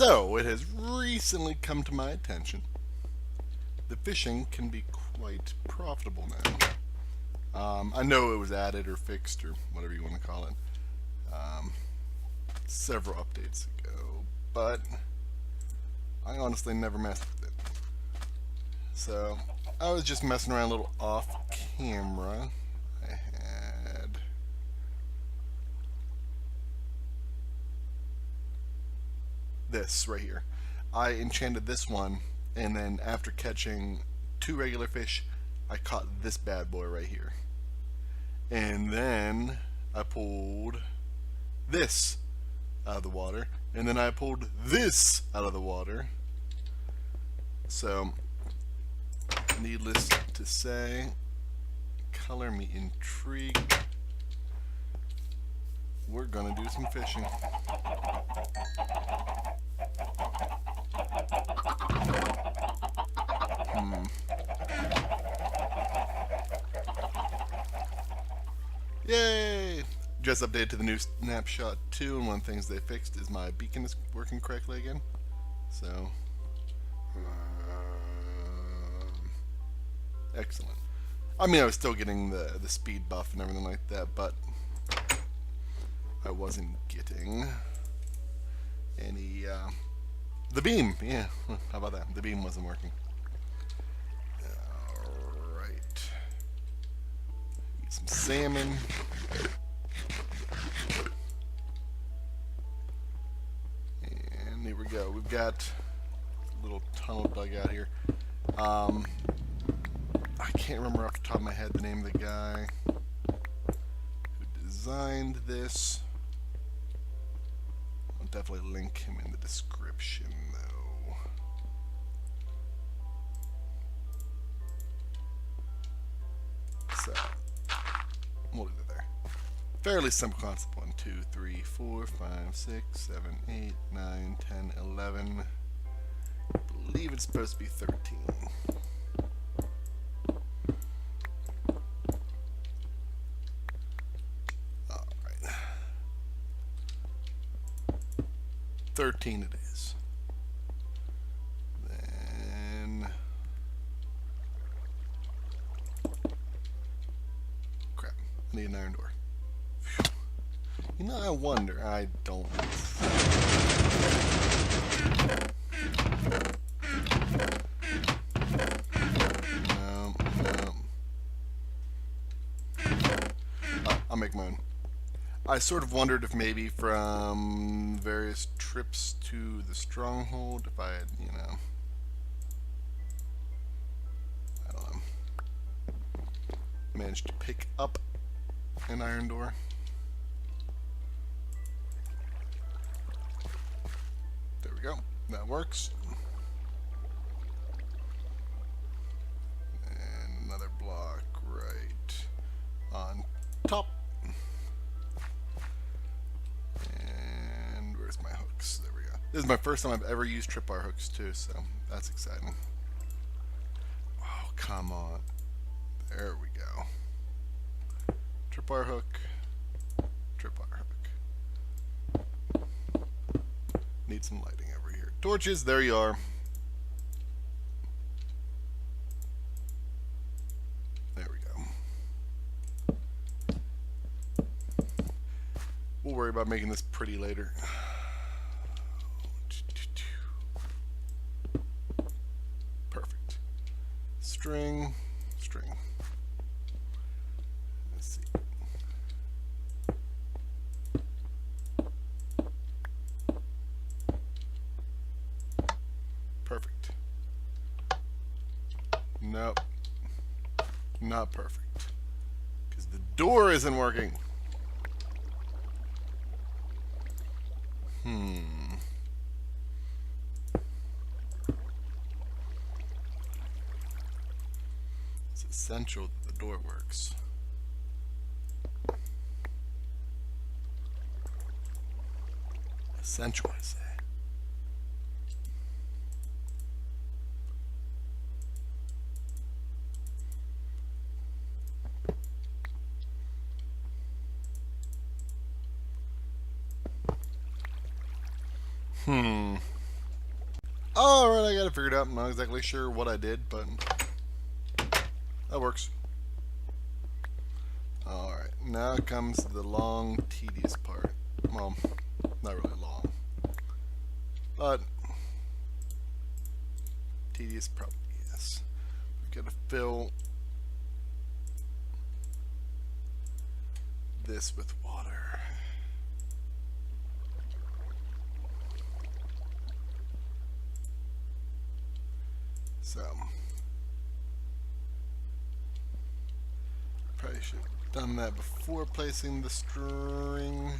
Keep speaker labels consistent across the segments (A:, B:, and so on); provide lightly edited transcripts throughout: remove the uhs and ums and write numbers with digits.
A: So, it has recently come to my attention that fishing can be quite profitable now. I know it was added or fixed or whatever you want to call it several updates ago, but I honestly never messed with it. So, I was just messing around a little off camera. I had this right here. I enchanted this one, and then after catching 2 regular fish, I caught this bad boy right here. And then I pulled this out of the water, and then I pulled this out of the water. So, needless to say, color me intrigued. We're gonna do some fishing. Yay! Just updated to the new snapshot 2, and one of the things they fixed is my beacon is working correctly again. So, excellent. I mean, I was still getting the speed buff and everything like that, but I wasn't getting any, the beam, yeah, how about that? The beam wasn't working. Alright. Get some salmon. And here we go. We've got a little tunnel dug out here. I can't remember off the top of my head the name of the guy who designed this. I'll definitely link him in the description, though. So, we'll leave it there. Fairly simple concept. 1, 2, 3, 4, 5, 6, 7, 8, 9, 10, 11. I believe it's supposed to be 13. Alright. 13 it is. Then... crap. I need an iron door. Phew. You know, I wonder. I don't... I'll make my own. I sort of wondered if maybe from various trips to the stronghold, if I had, you know, I don't know, managed to pick up an iron door. There we go. That works. And another block right on top. And where's my hooks? There we go. This is my first time I've ever used tripwire hooks too, so that's exciting. Oh, come on. There we go. Tripwire hook. Tripwire hook. Need some lighting over here. Torches, there you are. There we go. We'll worry about making this pretty later. Perfect. String, string. Let's see. Perfect. Nope. Not perfect. Because the door isn't working. It's essential that the door works. Essential, I say. Alright, I got it figured out. I'm not exactly sure what I did, but that works. Alright, now comes the long, tedious part. Well, not really long, but tedious probably, yes. We gotta fill this with water. So, probably should have done that before placing the string.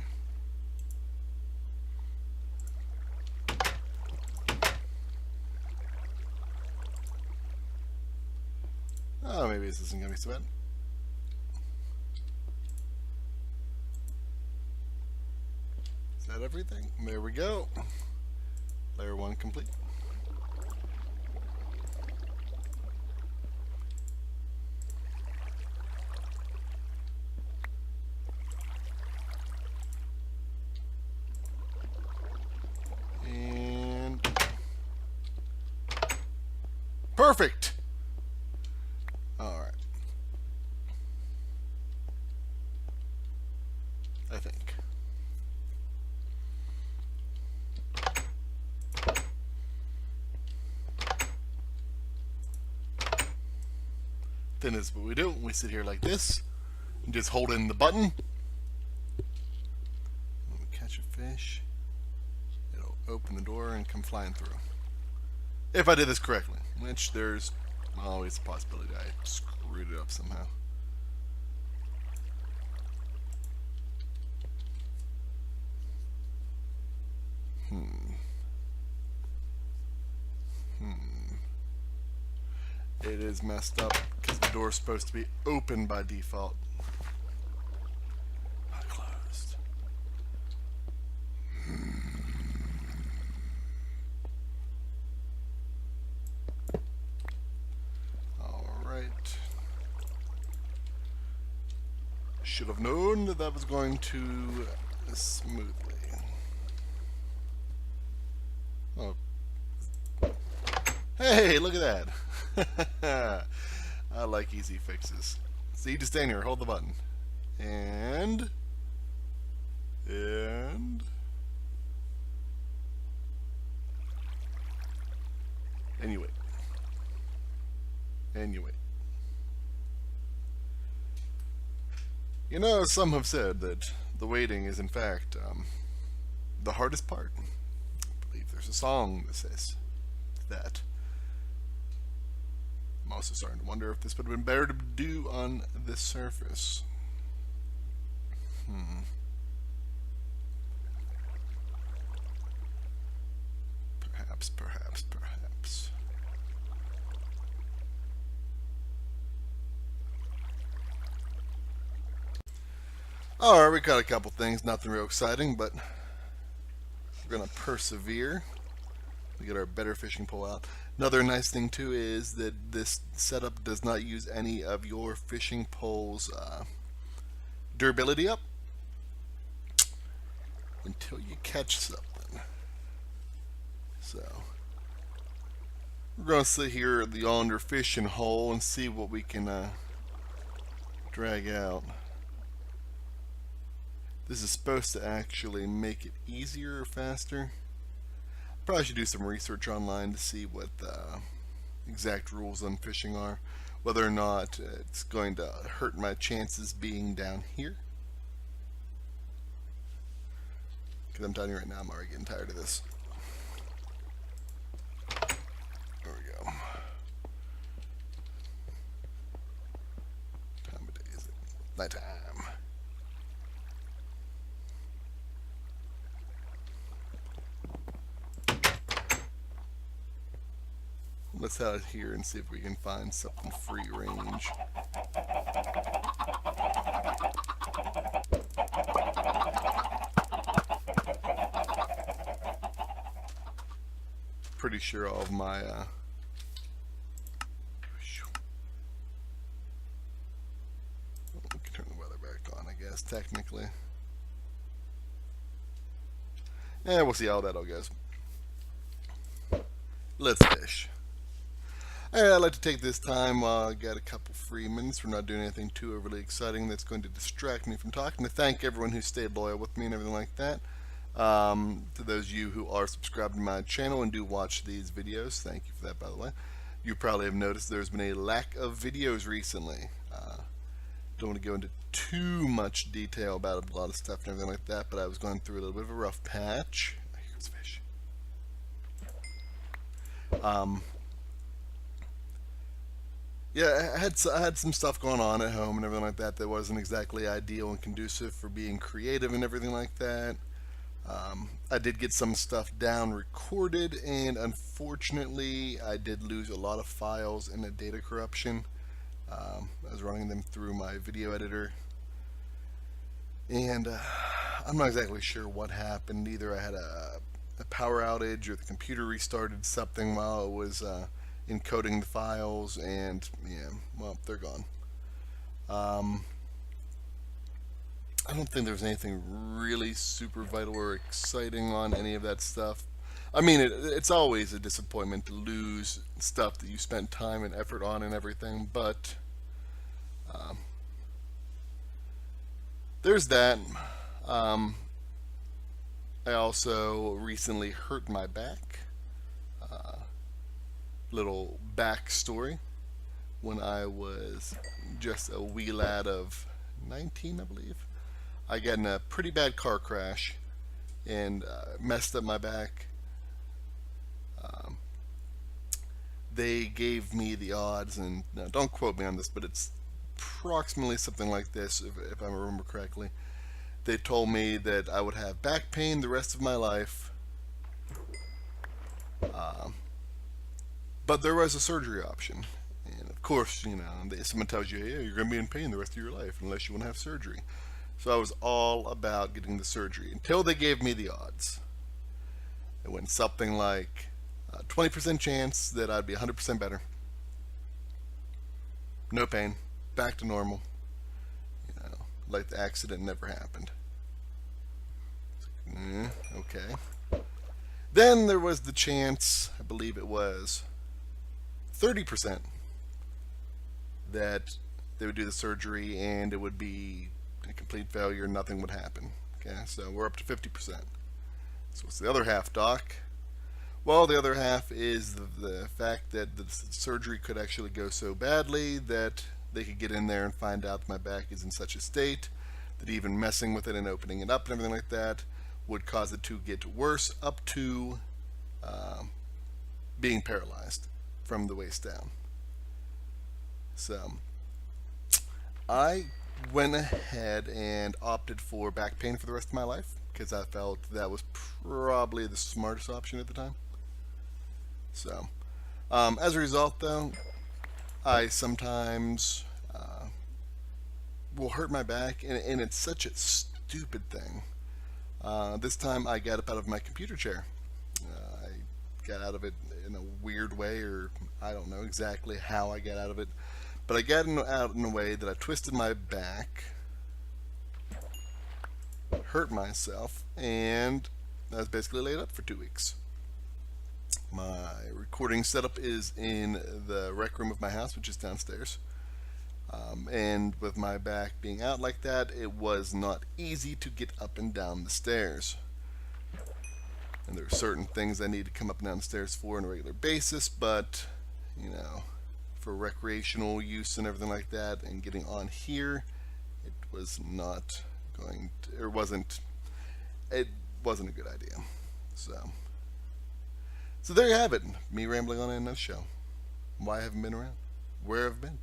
A: Oh, maybe this isn't going to be so bad. Is that everything? There we go. Layer 1 complete. And perfect! Alright. I think. Then is what we do. We sit here like this and just hold in the button. When we catch a fish, it'll open the door and come flying through. If I did this correctly, which there's always a possibility I screwed it up somehow. It is messed up because the door is supposed to be open by default, not closed. Alright. Should have known that that was going to smoothly. Oh. Hey, look at that. I like easy fixes. So you just stand here, hold the button. And you wait. And you wait. You know, some have said that the waiting is in fact the hardest part. I believe there's a song that says that. I'm also starting to wonder if this would have been better to do on this surface. Perhaps. Alright, we got a couple things, nothing real exciting, but we're going to persevere. We get our better fishing pole out. Another nice thing too is that this setup does not use any of your fishing pole's durability up until you catch something. So we're going to sit here at the yonder fishing hole and see what we can drag out. This is supposed to actually make it easier or faster. Probably should do some research online to see what the exact rules on fishing are. Whether or not it's going to hurt my chances being down here. Because I'm telling you right now, I'm already getting tired of this. There we go. What time of day is it? Nighttime. Let's head out here and see if we can find something free range. Pretty sure all of my we can turn the weather back on, I guess, technically. Yeah, we'll see how that all goes. let's fish. Alright, I'd like to take this time while I got a couple free minutes. We're not doing anything too overly exciting that's going to distract me from talking, to thank everyone who stayed loyal with me and everything like that. To those of you who are subscribed to my channel and do watch these videos, thank you for that, by the way. You probably have noticed there's been a lack of videos recently. Don't want to go into too much detail about a lot of stuff and everything like that, but I was going through a little bit of a rough patch. Here's fish. Yeah, I had some stuff going on at home and everything like that that wasn't exactly ideal and conducive for being creative and everything like that. I did get some stuff down recorded, and unfortunately I did lose a lot of files in a data corruption. I was running them through my video editor, and I'm not exactly sure what happened. Either I had a power outage or the computer restarted something while it was encoding the files, and yeah, well, they're gone. I don't think there's anything really super vital or exciting on any of that stuff. I mean, it's always a disappointment to lose stuff that you spent time and effort on and everything, but there's that. I also recently hurt my back. Little backstory. When I was just a wee lad of 19, I believe, I got in a pretty bad car crash and messed up my back. They gave me the odds, and now don't quote me on this, but it's approximately something like this, if I remember correctly. They told me that I would have back pain the rest of my life, but there was a surgery option. And of course, you know, someone tells you, hey, you're going to be in pain the rest of your life unless you want to have surgery. So I was all about getting the surgery until they gave me the odds. It went something like 20% chance that I'd be 100% better. No pain. Back to normal. You know, like the accident never happened. Okay. Then there was the chance, I believe it was 30%, that they would do the surgery and it would be a complete failure, nothing would happen. Okay, so we're up to 50%. So what's the other half, Doc? Well, the other half is the fact that the surgery could actually go so badly that they could get in there and find out that my back is in such a state that even messing with it and opening it up and everything like that would cause it to get worse, up to being paralyzed from the waist down. So I went ahead and opted for back pain for the rest of my life because I felt that was probably the smartest option at the time. So as a result, though, I sometimes will hurt my back, and it's such a stupid thing. This time I got up out of my computer chair. I got out of it in a weird way, or I don't know exactly how I got out of it, but I got out in a way that I twisted my back, hurt myself, and I was basically laid up for 2 weeks. My recording setup is in the rec room of my house, which is downstairs. And with my back being out like that, it was not easy to get up and down the stairs. And there are certain things I need to come up and down the stairs for on a regular basis, but, you know, for recreational use and everything like that, and getting on here, it was not going to, it wasn't a good idea. So there you have it, me rambling on in no show. Why I haven't been around, where I've been.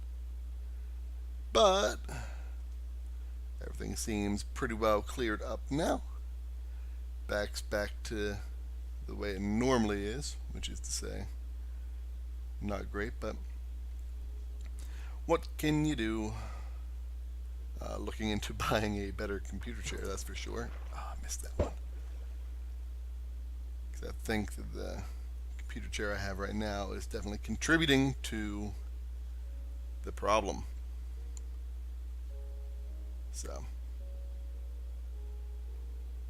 A: But everything seems pretty well cleared up now. Back's back to the way it normally is, which is to say, not great, but what can you do? Looking into buying a better computer chair, that's for sure. Oh, I missed that one. Because I think that the computer chair I have right now is definitely contributing to the problem. So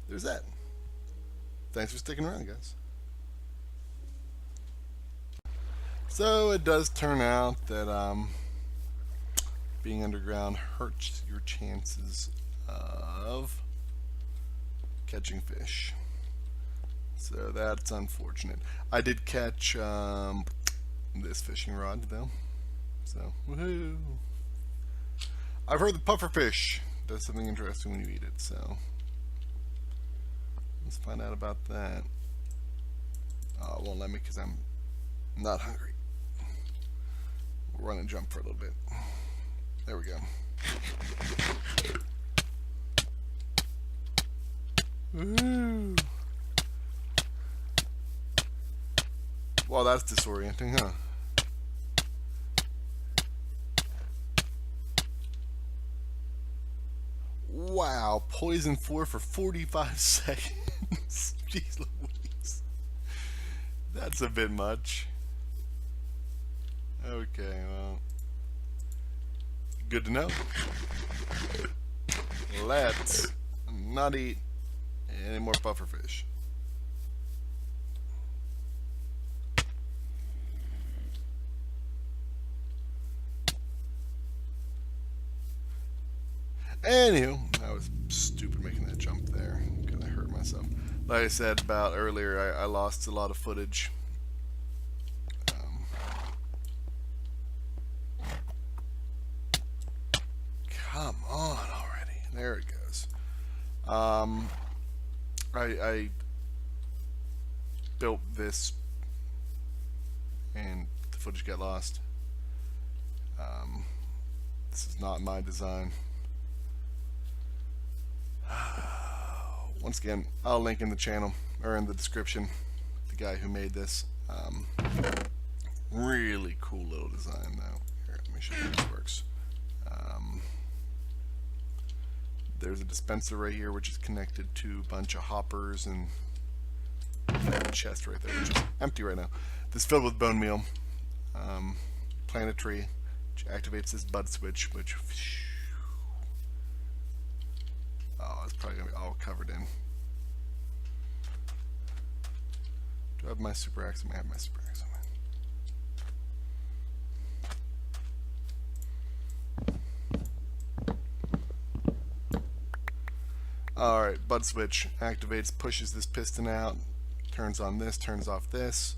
A: there's that. Thanks for sticking around, guys. So it does turn out that being underground hurts your chances of catching fish. So that's unfortunate. I did catch this fishing rod though. So woohoo! I've heard the pufferfish does something interesting when you eat it. So let's find out about that. Oh, it won't let me because I'm not hungry. We'll run and jump for a little bit. There we go. Woohoo! Well, that's disorienting, huh? Wow, poison 4 for 45 seconds. Jeez Louise. That's a bit much. Okay, well. Good to know. Let's not eat any more pufferfish. Anywho, I was stupid making that jump there because I hurt myself. Like I said about earlier, I lost a lot of footage. Come on already. There it goes. I built this and the footage got lost. This is not my design. Once again, I'll link in the channel or in the description the guy who made this. Really cool little design though. Here, let me show you how this works. There's a dispenser right here which is connected to a bunch of hoppers and a chest right there which is empty right now. This is filled with bone meal. Plant a tree which activates this bud switch which it's probably going to be all covered in. Do I have my super axe? I may have my super axe on me. Alright, bud switch activates, pushes this piston out, turns on this, turns off this.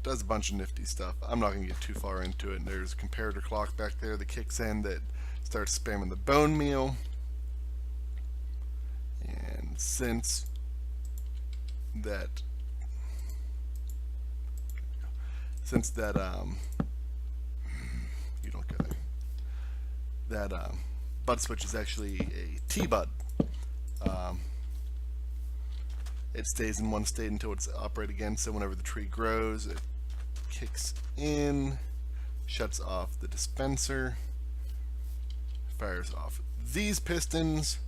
A: Does a bunch of nifty stuff. I'm not going to get too far into it. There's a comparator clock back there that kicks in that starts spamming the bone meal. And since that you don't get it. That bud switch is actually a T-bud. It stays in one state until it's upright again, so whenever the tree grows, it kicks in, shuts off the dispenser, fires off these pistons,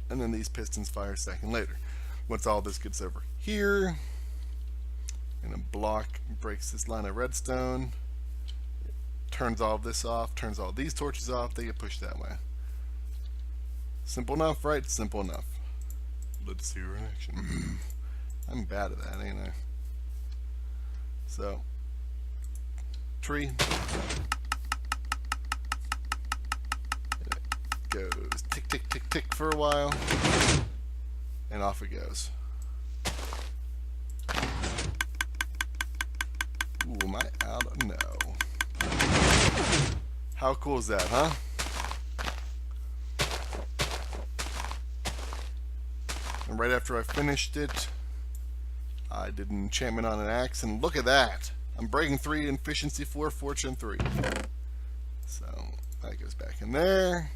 A: and then these pistons fire a second later. Once all this gets over here, and a block breaks this line of redstone, it turns all this off, turns all these torches off, they get pushed that way. Simple enough, right? Simple enough. Let's see reaction. I'm bad at that, ain't I? So, tree. It goes tick, tick, tick, tick for a while. And off it goes. Ooh, am I out? No. How cool is that, huh? And right after I finished it, I did an enchantment on an axe, and look at that! I'm breaking 3, efficiency 4, fortune 3. So, that goes back in there.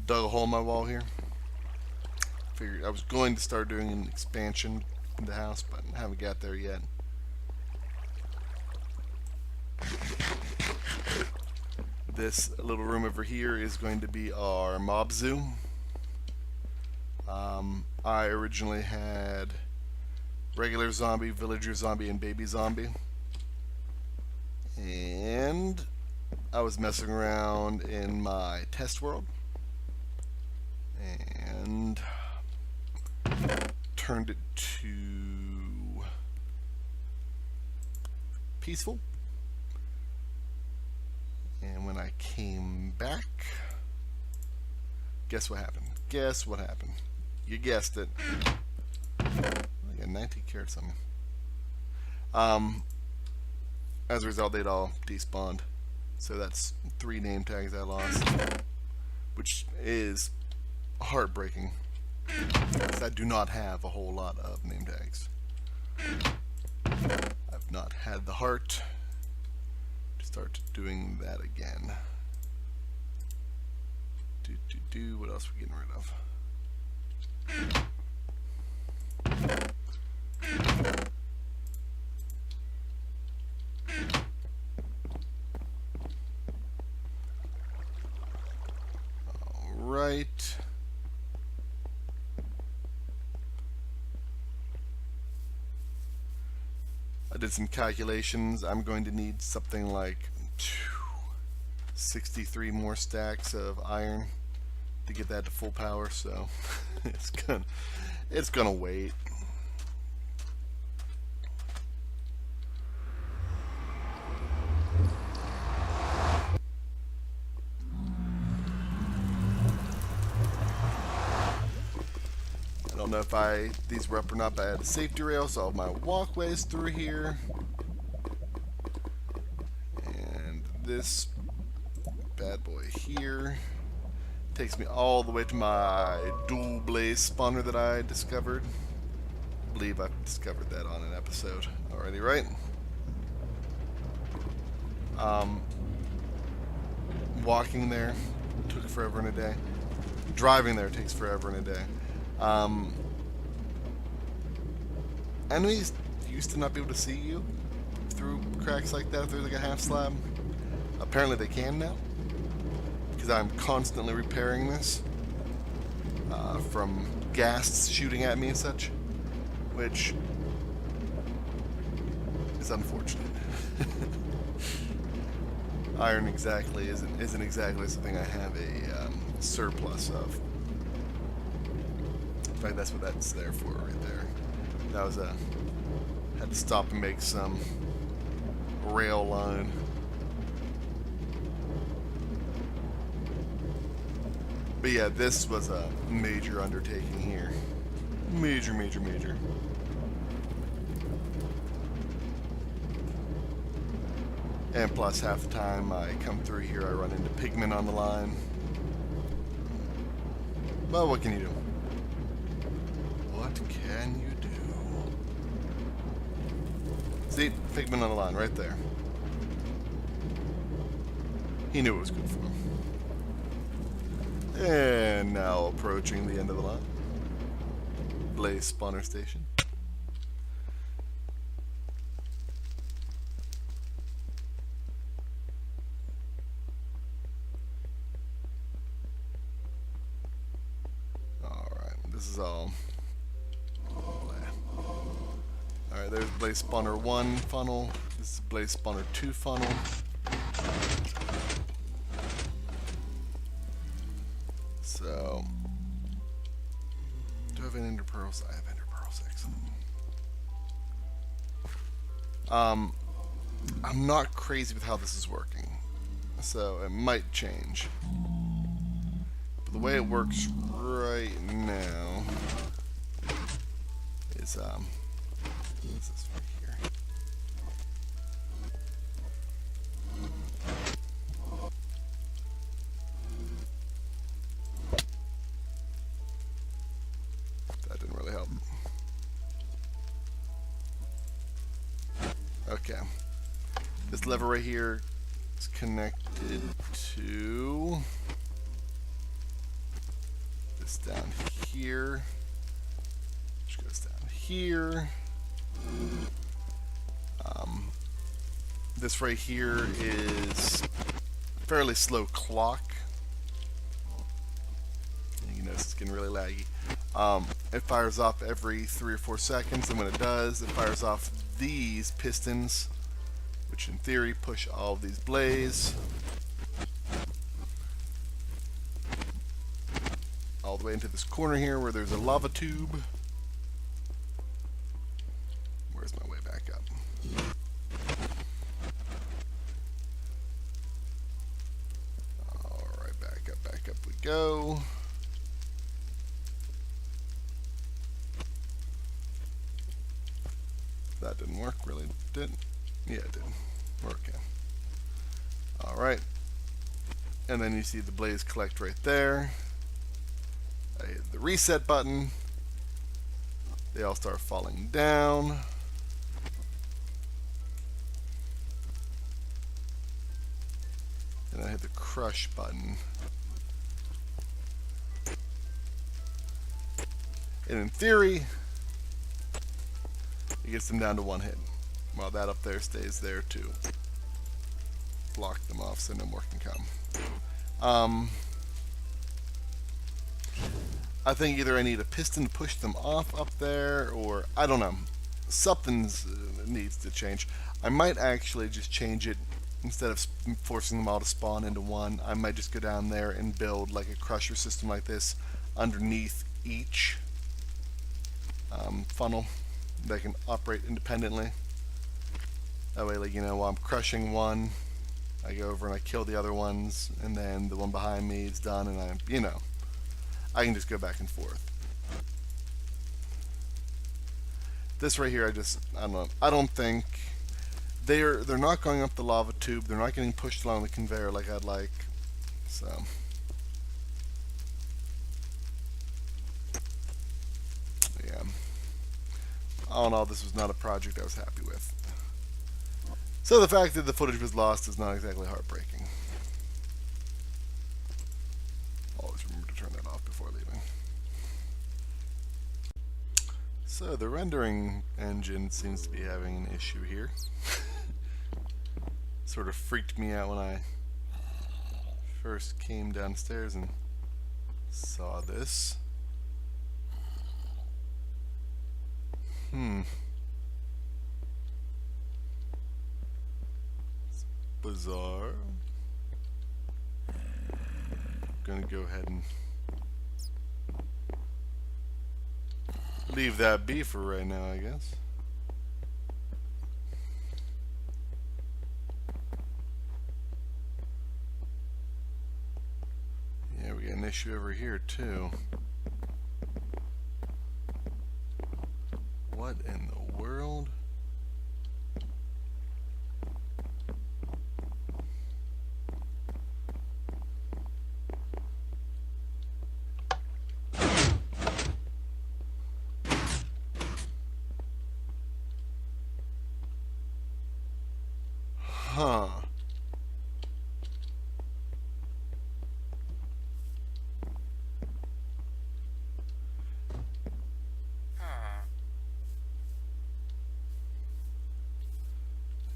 A: Dug a hole in my wall here. Figured I was going to start doing an expansion in the house, but I haven't got there yet. This little room over here is going to be our mob zoo. I originally had regular zombie, villager zombie, and baby zombie. And I was messing around in my test world. And turned it to peaceful. And when I came back, guess what happened? Guess what happened? You guessed it. I got 19 carats on me. As a result, they'd all despawned. So that's 3 name tags I lost, which is heartbreaking, because I do not have a whole lot of name tags. I've not had the heart to start doing that again. What else are we getting rid of? Right. I did some calculations. I'm going to need something like 63 more stacks of iron to get that to full power, so it's gonna wait. I don't know if these were up or not, but I had a safety rail, so all of my walkways through here. And this bad boy here takes me all the way to my dual blaze spawner that I discovered. I believe I've discovered that on an episode already, right? Walking there took forever and a day. Driving there takes forever and a day. Enemies used to not be able to see you through cracks like that, through like a half slab. Apparently they can now, because I'm constantly repairing this from ghasts shooting at me and such, which is unfortunate. Iron exactly isn't exactly something I have a surplus of. In fact, that's what that's there for right there. That was had to stop and make some rail line. But yeah, this was a major undertaking here. Major. And plus, half the time I come through here, I run into pigmen on the line. Well, what can you do? What can you do? See, pigmen on the line, right there. He knew it was good for him. And now approaching the end of the line. Blaze spawner station. This is all. Alright, there's Blaze Spawner 1 funnel. This is Blaze Spawner 2 funnel. So, do I have an Ender Pearls? I have Ender Pearls, excellent. I'm not crazy with how this is working, so it might change. But the way it works right now is what's this right here? That didn't really help. Okay. This lever right here is connected to this down here, which goes down here. This right here is a fairly slow clock. You notice it's getting really laggy. It fires off every 3 or 4 seconds, and when it does, it fires off these pistons, which in theory push all of these blaze all the way into this corner here where there's a lava tube. go. That didn't work, really, did it? Yeah, it did. Working. Alright. And then you see the blaze collect right there. I hit the reset button. They all start falling down. And I hit the crush button. And in theory, it gets them down to one hit. While that up there stays there to block them off so no more can come. I think either I need a piston to push them off up there, or I don't know. Something's needs to change. I might actually just change it. Instead of forcing them all to spawn into one, I might just go down there and build like a crusher system like this underneath each funnel that can operate independently. That way, like, you know, while I'm crushing one, I go over and I kill the other ones, and then the one behind me is done, and I, you know, I can just go back and forth. This right here, I don't know. I don't think they're not going up the lava tube. They're not getting pushed along the conveyor like I'd like. So yeah, all in all, this was not a project I was happy with. So the fact that the footage was lost is not exactly heartbreaking. Always remember to turn that off before leaving. So the rendering engine seems to be having an issue here. Sort of freaked me out when I first came downstairs and saw this. It's bizarre. I'm gonna go ahead and leave that be for right now, I guess. Yeah, we got an issue over here too. What in the world? Huh.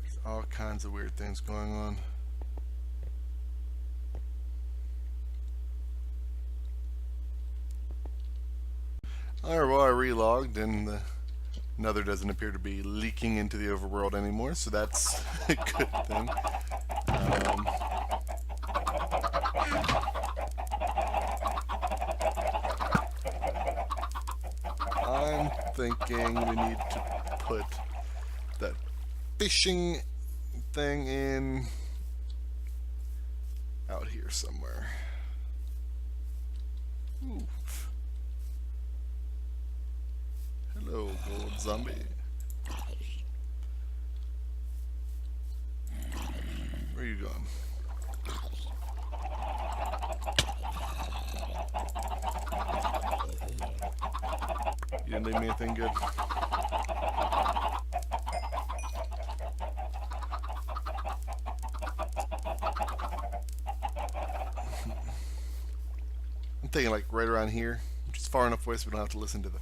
A: There's all kinds of weird things going on. Alright, well, I relogged and the Nether doesn't appear to be leaking into the overworld anymore, so that's a good thing. I'm thinking we need to put that fishing thing in out here somewhere. Oof. Hello, gold zombie. Where are you going? You didn't leave me anything good? I'm thinking like right around here, just far enough away so we don't have to listen to the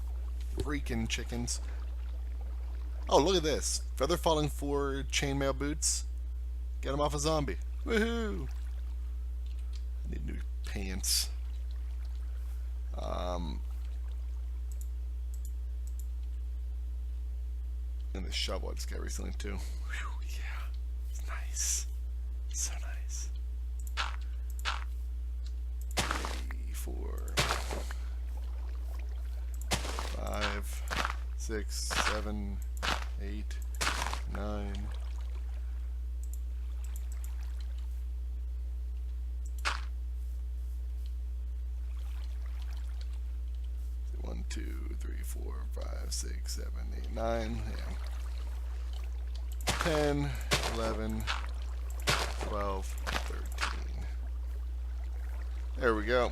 A: freaking chickens. Oh, look at this. Feather falling for chainmail boots. Get them off a zombie. Woohoo! I need new pants. And the shovel I just got recently too. Whew, yeah. It's nice. So nice. 3, 4, 5, 6, 7, 8, 9. 2, 3, 4, 5, 6, 7, 8, 9. Yeah. 10, 11, 12, 13. There we go.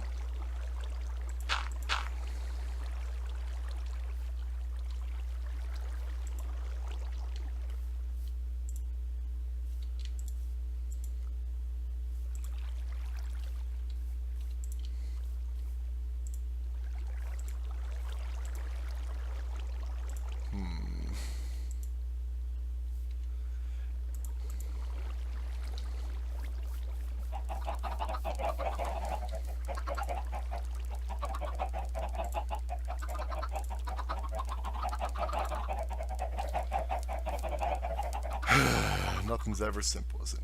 A: Nothing's ever simple, is it?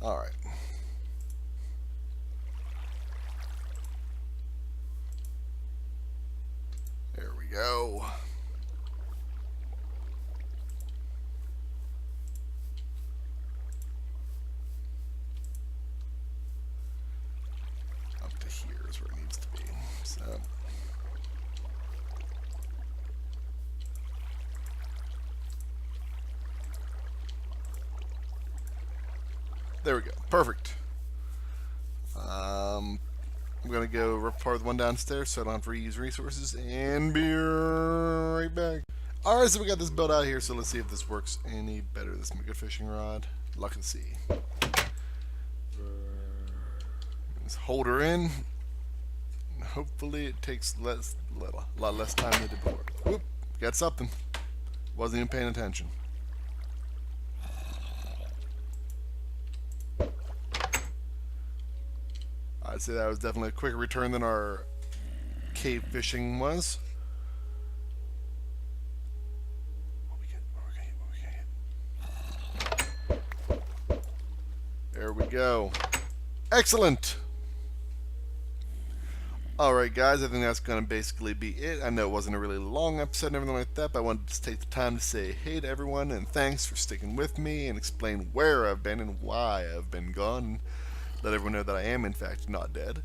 A: All right. There we go. Up to here is where it needs to be. So. There we go. Perfect. I'm going to go rip apart the one downstairs so I don't have to reuse resources and be right back. Alright, so we got this built out here, so let's see if this works any better. This mega fishing rod. Luck and see. Just hold her in. Hopefully it takes a lot less time than it did before. Whoop, got something. Wasn't even paying attention. I'd say that was definitely a quicker return than our cave fishing was. There we go. Excellent. Alright guys, I think that's going to basically be it. I know it wasn't a really long episode and everything like that, but I wanted to take the time to say hey to everyone and thanks for sticking with me and explain where I've been and why I've been gone. Let everyone know that I am in fact not dead.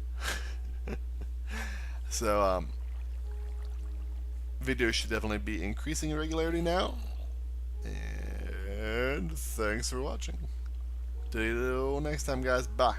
A: So, videos should definitely be increasing in regularity now. And thanks for watching. Till next time guys, bye.